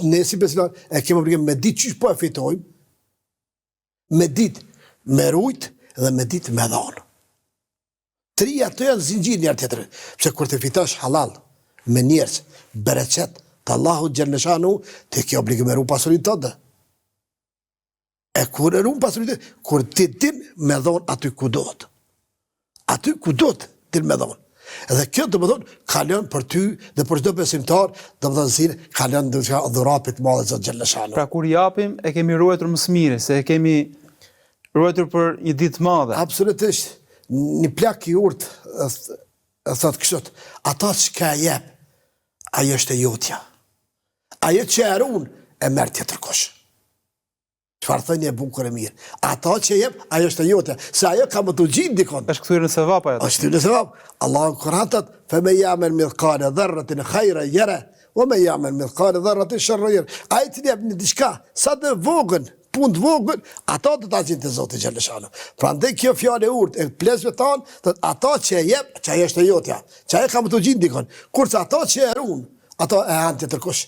ne si besimtar e kemi obligim me ditë çish po e fitojmë, me ditë me rujt dhe me ditë me dhon. Trija të janë zinxhir njëri tjetër. Pse kur të fitosh halal me njerëz, bereqet të Allahu xhaleshanu, ti ke obligim me ru pasurinë tënde. E kur e ru pasurinë, kur ti din me dhon aty ku dohet. Aty ku dohet ti me dhon. Edhe kjo do të thonë kalon për ty dhe për çdo besimtar, do të thonë si kalon dhuratit madhe Zot xhaleshanu. Pra kur japim e kemi ruajtur më së miri, se e kemi ruajtur për një ditë madhe. Absolutisht. Një plak i urt e thot kështu, ata që ka jep, ajo është e jotja. Ajo që e run e merr tjetër kush. Çfarë thënie e bukur e mirë. Ata që jep, ajo është e jotja. Se ajo ka më të gjithë dikon. Është kthyer në sevap ajo. Është kthyer në sevap. Allahu Kur'an thot: "Fa me ya'mal mithqala dharratin khayran yara, wa me ya'mal mithqala dharratin sharran yara." Ai të jep në diçka, sa të vogël, punë të vogël, ata do ta gjejnë te Zoti xhaleshanu. Prandaj kjo fjalë e urtë e plesve tan, thot ata që e jep, që ajo është e jotja. Që ajo ka më të gjithë dikon. Kurse ata që e run, ata e han tjetër kush.